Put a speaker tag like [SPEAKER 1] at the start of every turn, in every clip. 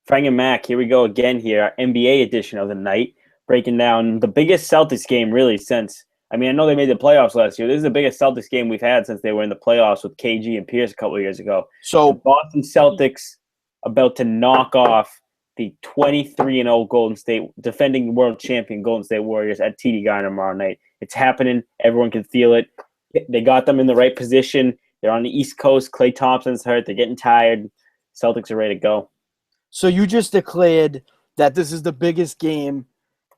[SPEAKER 1] Frang and Mack, here we go again here, our NBA edition of the night, breaking down the biggest Celtics game really since, I know they made the playoffs last year. This is the biggest Celtics game we've had since they were in the playoffs with KG and Pierce a couple of years ago. The
[SPEAKER 2] So
[SPEAKER 1] Boston Celtics about to knock off the 23-0 Golden State, defending world champion Golden State Warriors at TD Garden tomorrow night. It's happening. Everyone can feel it. They got them in the right position. They're on the East Coast. Klay Thompson's hurt. They're getting tired. Celtics are ready to go.
[SPEAKER 2] So you just declared that this is the biggest game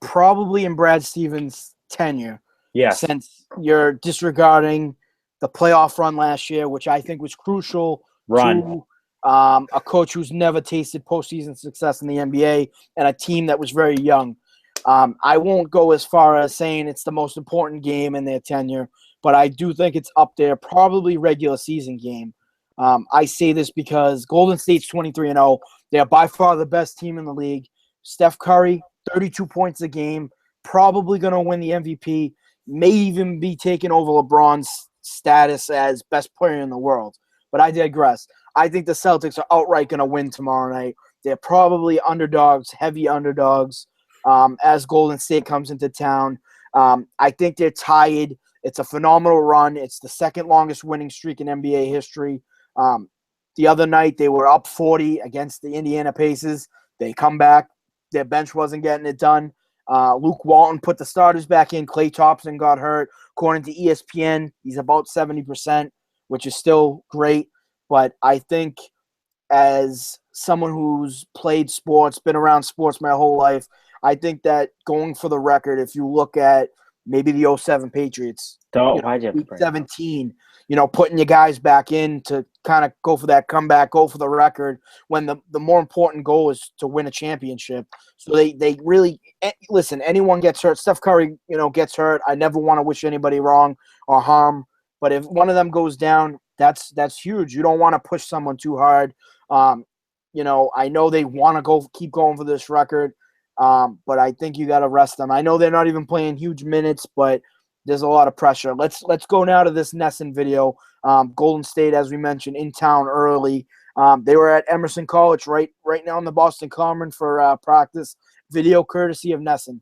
[SPEAKER 2] probably in Brad Stevens' tenure.
[SPEAKER 1] Yes.
[SPEAKER 2] Since you're disregarding the playoff run last year, which I think was crucial to a coach who's never tasted postseason success in the NBA and a team that was very young. I won't go as far as saying it's the most important game in their tenure, but I do think it's up there, probably regular season game. I say this because Golden State's 23-0. They are by far the best team in the league. Steph Curry, 32 points a game, probably going to win the MVP, may even be taking over LeBron's status as best player in the world. But I digress. I think the Celtics are outright going to win tomorrow night. They're probably underdogs, heavy underdogs, as Golden State comes into town. I think they're tired. It's a phenomenal run. It's the second longest winning streak in NBA history. The other night, they were up 40 against the Indiana Pacers. They come back. Their bench wasn't getting it done. Luke Walton put the starters back in. Klay Thompson got hurt. According to ESPN, he's about 70%, which is still great. But I think as someone who's played sports, been around sports my whole life, I think that going for the record, if you look at maybe the 07 Patriots, week 17, putting your guys back in to kind of go for that comeback, go for the record, when the more important goal is to win a championship. So they really – listen, anyone gets hurt. Steph Curry, gets hurt. I never want to wish anybody wrong or harm. But if one of them goes down, that's huge. You don't want to push someone too hard. I know they want to keep going for this record, but I think you got to rest them. I know they're not even playing huge minutes, but there's a lot of pressure. Let's go now to this Nesson video. Golden State, as we mentioned, in town early. They were at Emerson College right now in the Boston Common for practice. Video courtesy of Nesson.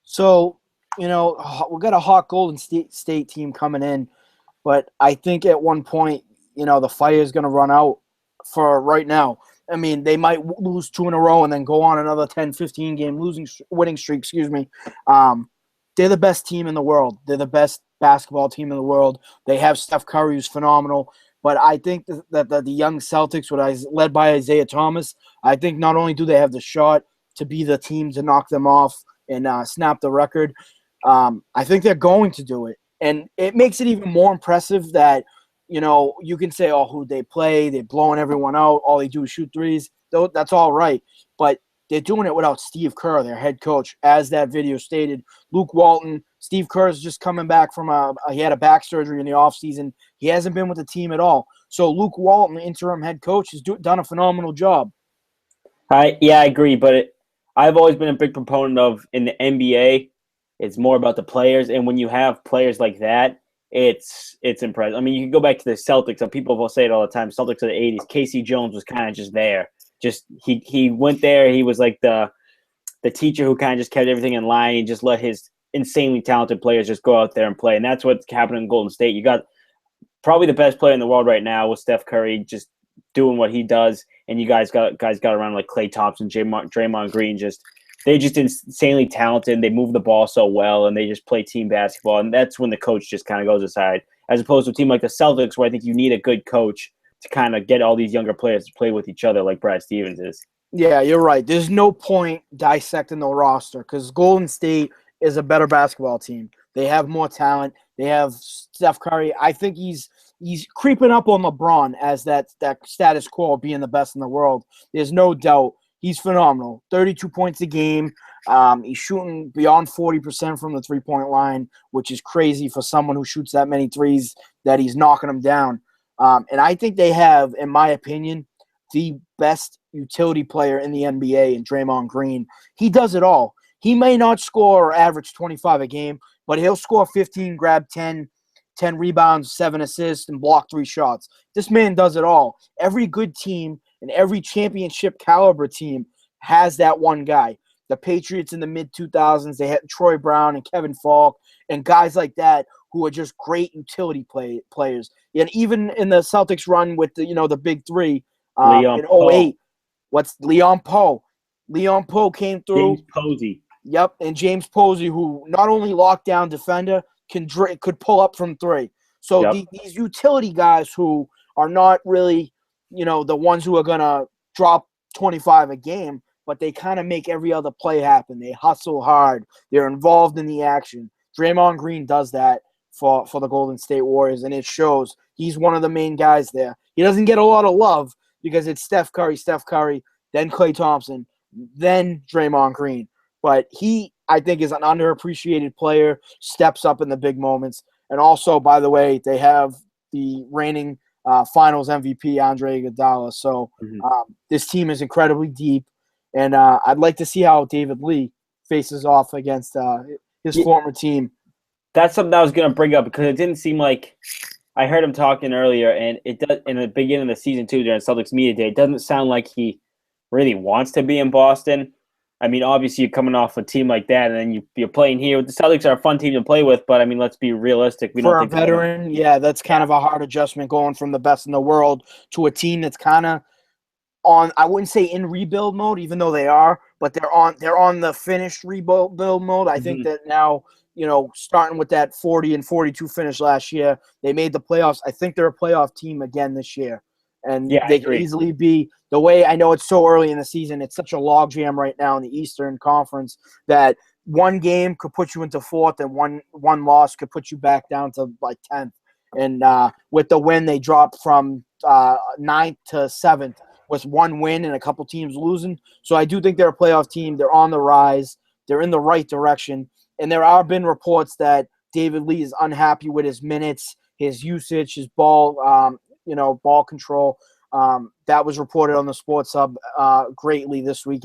[SPEAKER 2] So, we got a hot Golden State team coming in, but I think at one point, the fire is going to run out for right now. They might lose 2 in a row and then go on another 10, 15 game winning streak, They're the best team in the world. They're the best basketball team in the world. They have Steph Curry, who's phenomenal. But I think that the young Celtics, led by Isaiah Thomas, I think not only do they have the shot to be the team to knock them off and snap the record, I think they're going to do it. And it makes it even more impressive that, you can say, who they play, they're blowing everyone out, all they do is shoot threes. That's all right. But they're doing it without Steve Kerr, their head coach, as that video stated. Luke Walton, Steve Kerr is just coming back from he had a back surgery in the offseason. He hasn't been with the team at all. So Luke Walton, interim head coach, has done a phenomenal job.
[SPEAKER 1] I agree, but I've always been a big proponent of, in the NBA, it's more about the players, and when you have players like that, it's impressive. You can go back to the Celtics, and people will say it all the time, Celtics of the 80s, Casey Jones was kind of just there. He went there, he was like the teacher who kind of just kept everything in line. He just let his insanely talented players just go out there and play, and that's what's happening in Golden State. You got probably the best player in the world right now with Steph Curry just doing what he does, and you guys got around like Klay Thompson, Draymond Green. They're just insanely talented. They move the ball so well, and they just play team basketball. And that's when the coach just kind of goes aside, as opposed to a team like the Celtics, where I think you need a good coach to kind of get all these younger players to play with each other, like Brad Stevens is.
[SPEAKER 2] Yeah, you're right. There's no point dissecting the roster because Golden State is a better basketball team. They have more talent. They have Steph Curry. I think he's creeping up on LeBron as that status quo of being the best in the world. There's no doubt. He's phenomenal. 32 points a game. He's shooting beyond 40% from the three-point line, which is crazy for someone who shoots that many threes that he's knocking them down. And I think they have, in my opinion, the best utility player in the NBA in Draymond Green. He does it all. He may not score or average 25 a game, but he'll score 15, grab 10 rebounds, 7 assists, and block 3 shots. This man does it all. Every good team and every championship caliber team has that one guy. The Patriots in the mid-2000s, they had Troy Brown and Kevin Falk and guys like that who are just great utility players. And even in the Celtics run with the big three in '08, what's Leon Poe? Leon Poe came through.
[SPEAKER 1] James Posey.
[SPEAKER 2] Yep, and James Posey, who not only lockdown defender, could pull up from 3. So these utility guys who are not really, the ones who are going to drop 25 a game, but they kind of make every other play happen. They hustle hard. They're involved in the action. Draymond Green does that for the Golden State Warriors, and it shows. He's one of the main guys there. He doesn't get a lot of love because it's Steph Curry, then Klay Thompson, then Draymond Green. But he, I think, is an underappreciated player, steps up in the big moments. And also, by the way, they have the reigning finals MVP, Andre Iguodala. So this team is incredibly deep. And I'd like to see how David Lee faces off against his former team.
[SPEAKER 1] That's something I was going to bring up because it didn't seem like I heard him talking earlier, and it does in the beginning of the season too during Celtics media day. It doesn't sound like he really wants to be in Boston. I mean, obviously you're coming off a team like that, and then you're playing here. The Celtics are a fun team to play with, but I mean, let's be realistic.
[SPEAKER 2] For a veteran, that's kind of a hard adjustment going from the best in the world to a team that's kind of on. I wouldn't say in rebuild mode, even though they are, but they're on the finished rebuild mode. I think that now, starting with that 40 and 42 finish last year, they made the playoffs. I think they're a playoff team again this year. And they can easily be – the way I know it's so early in the season, it's such a logjam right now in the Eastern Conference that one game could put you into 4th and one loss could put you back down to like 10th. And with the win, they dropped from 9th to 7th with one win and a couple teams losing. So I do think they're a playoff team. They're on the rise. They're in the right direction. And there have been reports that David Lee is unhappy with his minutes, his usage, his ball ball control. That was reported on the Sports Hub greatly this week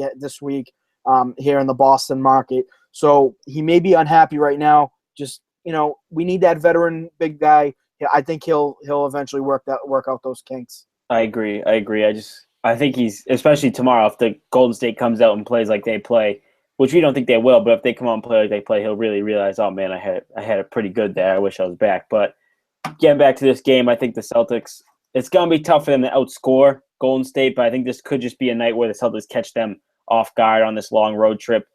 [SPEAKER 2] here in the Boston market. So he may be unhappy right now. Just, we need that veteran big guy. I think he'll eventually work out those kinks.
[SPEAKER 1] I agree. I think he's, especially tomorrow, if the Golden State comes out and plays like they play, which we don't think they will, but if they come out and play like they play, he'll really realize, oh man, I had it pretty good there. I wish I was back. But getting back to this game, I think the Celtics, it's going to be tough for them to outscore Golden State, but I think this could just be a night where the Celtics catch them off guard on this long road trip,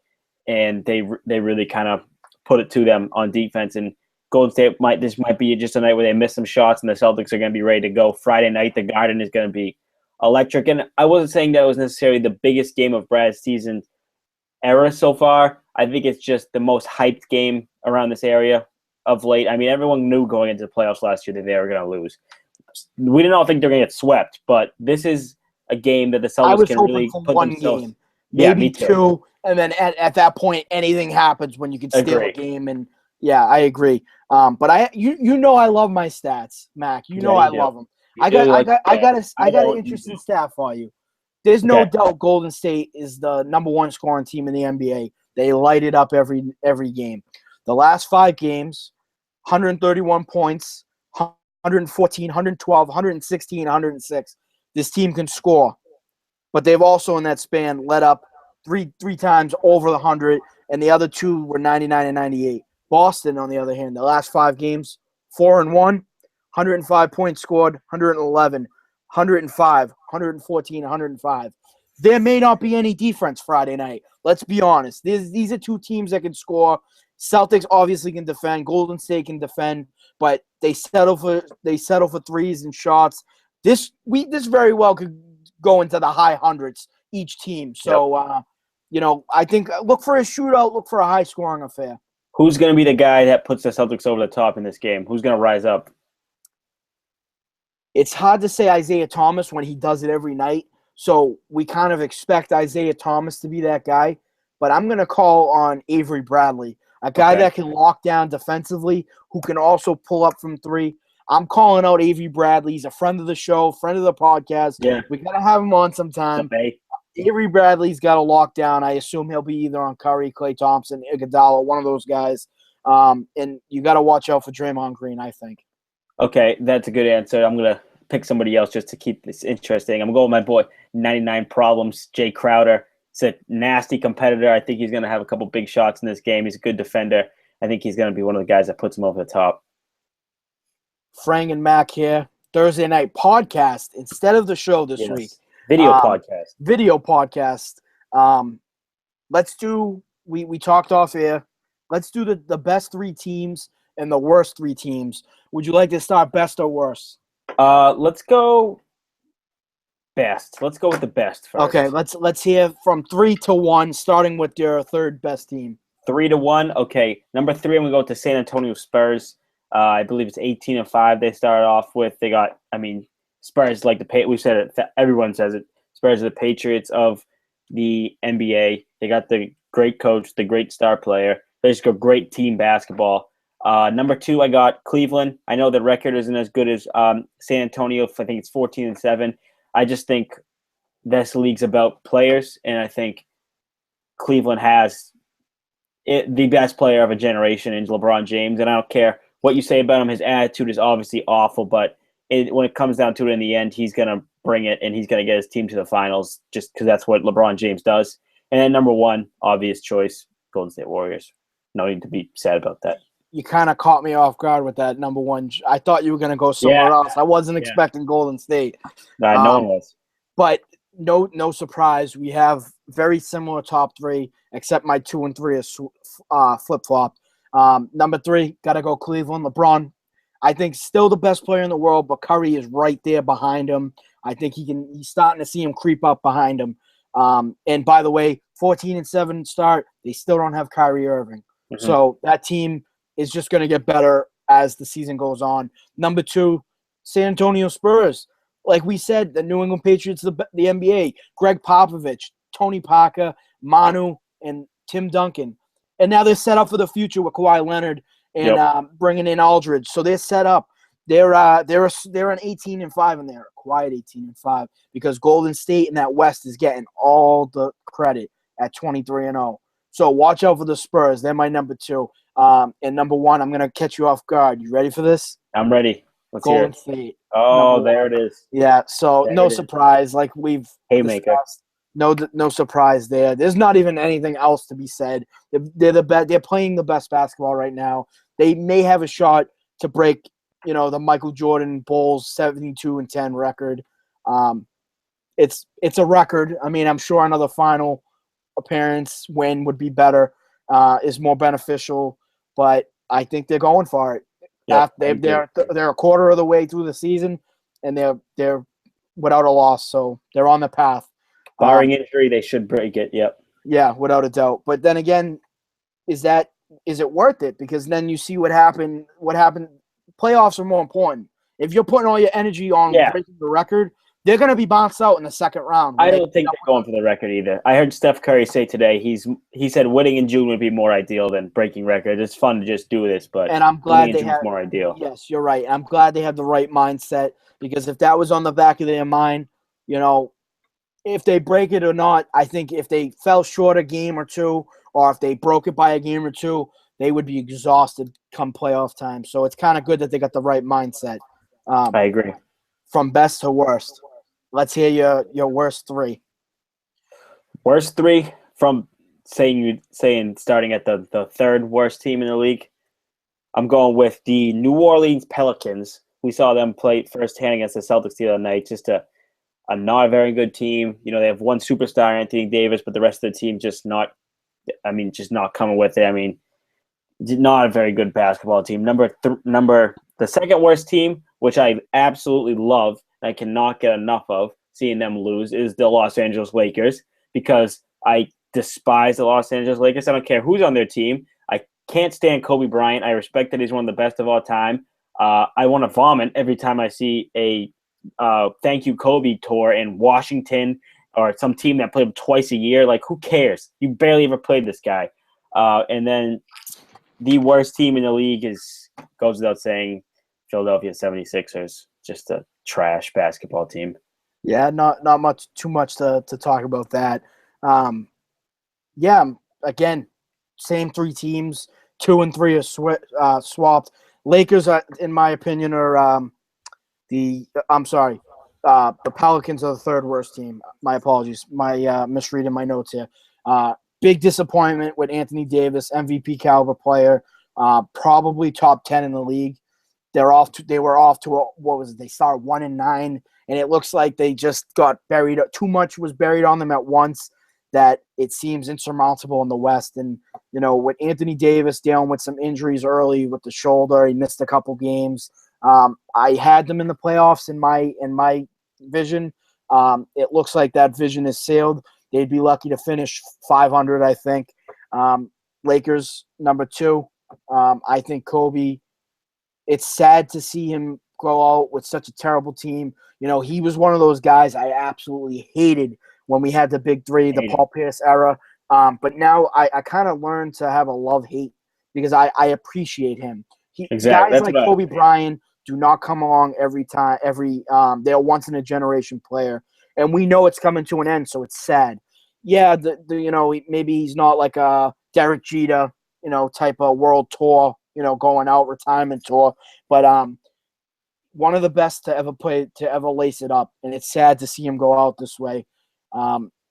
[SPEAKER 1] and they really kind of put it to them on defense. And Golden State might be just a night where they miss some shots, and the Celtics are going to be ready to go. Friday night, the Garden is going to be electric. And I wasn't saying that was necessarily the biggest game of Brad's season era so far. I think it's just the most hyped game around this area of late. I mean, everyone knew going into the playoffs last year that they were going to lose. We didn't all think they're going to get swept, but this is a game that the Celtics can really put themselves.
[SPEAKER 2] Game, maybe two, and then at that point, anything happens when you can steal a game. And I agree. But I love my stats, Mac. I love them. I got an interesting stat for you. There's no doubt Golden State is the number 1 scoring team in the NBA. They light it up every game. The last 5 games, 131 points, 114, 112, 116, 106. This team can score. But they've also, in that span, let up three times over the 100, and the other 2 were 99 and 98. Boston, on the other hand, the last 5 games, 4-1, 105 points scored, 111, 105, 114, 105. There may not be any defense Friday night. Let's be honest. These are two teams that can score. Celtics obviously can defend. Golden State can defend, but they settle for threes and shots. This very well could go into the high hundreds each team. So I think look for a shootout, look for a high scoring affair.
[SPEAKER 1] Who's going to be the guy that puts the Celtics over the top in this game? Who's going to rise up?
[SPEAKER 2] It's hard to say Isaiah Thomas when he does it every night. So we kind of expect Isaiah Thomas to be that guy. But I'm going to call on Avery Bradley, a guy that can lock down defensively, who can also pull up from three. I'm calling out Avery Bradley. He's a friend of the show, friend of the podcast.
[SPEAKER 1] Yeah.
[SPEAKER 2] We got to have him on sometime.
[SPEAKER 1] Okay.
[SPEAKER 2] Avery Bradley's got a lockdown. I assume he'll be either on Curry, Klay Thompson, Iguodala, one of those guys. And you got to watch out for Draymond Green, I think.
[SPEAKER 1] Okay, that's a good answer. I'm going to pick somebody else just to keep this interesting. I'm going with my boy, 99 Problems, Jay Crowder. He's a nasty competitor. I think he's going to have a couple big shots in this game. He's a good defender. I think he's going to be one of the guys that puts him over the top.
[SPEAKER 2] Frang and Mack here. Thursday night podcast instead of the show this week.
[SPEAKER 1] Video podcast.
[SPEAKER 2] Video podcast. Let's do – we talked off air. Let's do the best three teams and the worst three teams. Would you like to start best or worst?
[SPEAKER 1] Let's go best. Let's go with the best first.
[SPEAKER 2] Okay, let's hear from 3 to 1, starting with your third best team.
[SPEAKER 1] 3 to 1. Okay, number 3. I'm gonna go with the San Antonio Spurs. I believe it's 18-5. They started off with. They got. I mean, Spurs like the. We said it. Everyone says it. Spurs are the Patriots of the NBA. They got the great coach, the great star player. They just got great team basketball. Number 2, I got Cleveland. I know the record isn't as good as San Antonio. I think it's 14-7. I just think this league's about players, and I think Cleveland has the best player of a generation in LeBron James. And I don't care what you say about him. His attitude is obviously awful, but when it comes down to it in the end, he's going to bring it, and he's going to get his team to the finals just because that's what LeBron James does. And then number 1, obvious choice, Golden State Warriors. No need to be sad about that.
[SPEAKER 2] You kind of caught me off guard with that number 1. I thought you were going to go somewhere else. I wasn't expecting Golden State.
[SPEAKER 1] No one was.
[SPEAKER 2] But no surprise. We have very similar top 3, except my 2 and 3 is flip-flopped. Number 3, got to go Cleveland. LeBron, I think, still the best player in the world, but Curry is right there behind him. I think he's starting to see him creep up behind him. And by the way, 14-7 start, they still don't have Kyrie Irving. Mm-hmm. So that team is just going to get better as the season goes on. Number 2, San Antonio Spurs. Like we said, the New England Patriots, the NBA, Greg Popovich, Tony Parker, Manu, and Tim Duncan. And now they're set up for the future with Kawhi Leonard and bringing in Aldridge. So they're set up. They're an 18-5 in there, a quiet 18-5, because Golden State in that West is getting all the credit at 23-0. So watch out for the Spurs. They're my number 2. And number 1, I'm going to catch you off guard. You ready for this?
[SPEAKER 1] I'm ready. Let's hear it.
[SPEAKER 2] Golden State.
[SPEAKER 1] Oh, there it is.
[SPEAKER 2] Yeah, so no surprise. Like we've discussed. No surprise there. There's not even anything else to be said. They're playing the best basketball right now. They may have a shot to break, the Michael Jordan Bulls 72-10 record. It's a record. I mean, I'm sure another final appearance win would be better, is more beneficial, but I think they're going for it. Yep, they're a quarter of the way through the season, and they're without a loss, so they're on the path.
[SPEAKER 1] Barring injury, they should break it. Yep.
[SPEAKER 2] Yeah, without a doubt. But then again, is it worth it? Because then you see what happened. Playoffs are more important. If you're putting all your energy on breaking the record, they're going to be bounced out in the second round.
[SPEAKER 1] I don't think they're going for the record either. I heard Steph Curry say today he said winning in June would be more ideal than breaking records. It's fun to just do this, but
[SPEAKER 2] I'm glad they have
[SPEAKER 1] more ideal.
[SPEAKER 2] Yes, you're right. I'm glad they have the right mindset, because if that was on the back of their mind, if they break it or not, I think if they fell short a game or two, or if they broke it by a game or two, they would be exhausted come playoff time. So it's kind of good that they got the right mindset.
[SPEAKER 1] I agree.
[SPEAKER 2] From best to worst. Let's hear your worst 3.
[SPEAKER 1] Worst 3 from saying starting at the third worst team in the league. I'm going with the New Orleans Pelicans, we saw them play firsthand against the Celtics the other night. Just a not a very good team. You know, they have one superstar, Anthony Davis, but the rest of the team just not coming with it. I mean, not a very good basketball team. The second worst team, which I absolutely love, and I cannot get enough of seeing them lose, is the Los Angeles Lakers, because I despise the Los Angeles Lakers. I don't care who's on their team. I can't stand Kobe Bryant. I respect that he's one of the best of all time. I want to vomit every time I see a thank you Kobe tour in Washington or some team that played him twice a year. Like, who cares? You barely ever played this guy. And then the worst team in the league goes without saying, Philadelphia 76ers. Just a trash basketball team.
[SPEAKER 2] Yeah, not too much to talk about that. Again, same three teams. 2 and 3 are swapped. Lakers, in my opinion, are the Pelicans are the third worst team. My apologies. My misreading my notes here. Big disappointment with Anthony Davis, MVP caliber player, probably top 10 in the league. They were off to they started 1-9, and it looks like they just got buried. Too much was buried on them at once that it seems insurmountable in the West. And, you know, with Anthony Davis dealing with some injuries early with the shoulder, he missed a couple games. I had them in the playoffs in my vision. It looks like that vision is sailed. They'd be lucky to finish 500, I think. Lakers, number 2. I think Kobe, it's sad to see him go out with such a terrible team. You know, he was one of those guys I absolutely hated when we had the big three, the Paul Pierce era. But now I kind of learned to have a love-hate because I appreciate him.
[SPEAKER 1] Exactly.
[SPEAKER 2] Guys like Kobe Bryant do not come along every time. They're once-in-a-generation player. And we know it's coming to an end, so it's sad. Yeah, maybe he's not like a Derek Jeter, type of world tour, going out, retirement tour. But one of the best to ever play, to ever lace it up. And it's sad to see him go out this way.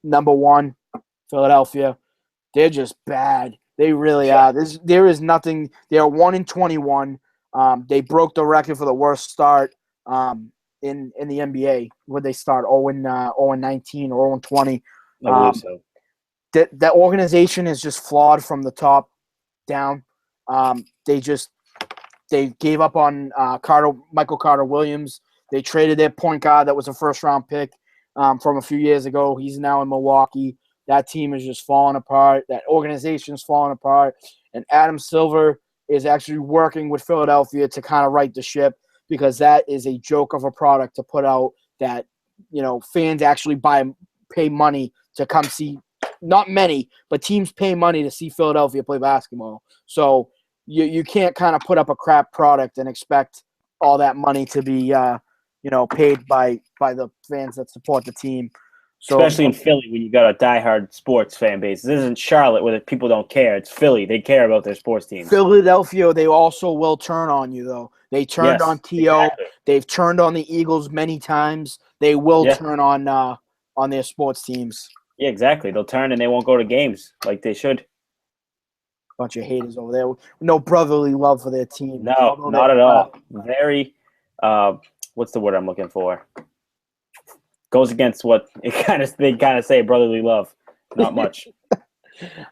[SPEAKER 2] Number 1, Philadelphia. They're just bad. They really are. There is nothing. They are 1-21. They broke the record for the worst start in the NBA. Would they start 0-19 or 0-20?
[SPEAKER 1] I believe so.
[SPEAKER 2] That organization is just flawed from the top down. They gave up on Michael Carter Williams. They traded their point guard that was a first-round pick from a few years ago. He's now in Milwaukee. That team is just falling apart. That organization is falling apart. And Adam Silver is actually working with Philadelphia to kind of right the ship, because that is a joke of a product to put out that, fans actually pay money to come see. Not many, but teams pay money to see Philadelphia play basketball. So you can't kind of put up a crap product and expect all that money to be paid by the fans that support the team. So,
[SPEAKER 1] especially in Philly, when you got a diehard sports fan base. This isn't Charlotte where people don't care. It's Philly. They care about their sports teams.
[SPEAKER 2] Philadelphia, they also will turn on you, though. They turned on T.O.
[SPEAKER 1] Exactly.
[SPEAKER 2] They've turned on the Eagles many times. They will turn on their sports teams.
[SPEAKER 1] Yeah, exactly. They'll turn and they won't go to games like they should.
[SPEAKER 2] Bunch of haters over there. No brotherly love for their team.
[SPEAKER 1] No, not at all. Very, what's the word I'm looking for? Goes against what they kind of say, brotherly love. Not much.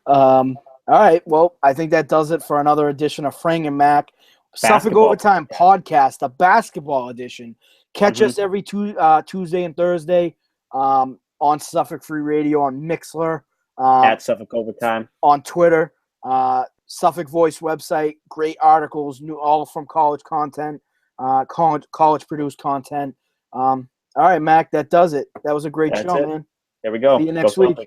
[SPEAKER 2] All right. Well, I think that does it for another edition of Frang and Mack. Suffolk Overtime Podcast, the basketball edition. Catch us every Tuesday and Thursday on Suffolk Free Radio, on Mixler.
[SPEAKER 1] At Suffolk Overtime.
[SPEAKER 2] On Twitter. Suffolk Voice website. Great articles, all from college content, college-produced content. All right, Mac, that does it. That was a great show, man.
[SPEAKER 1] There we go.
[SPEAKER 2] See you next week.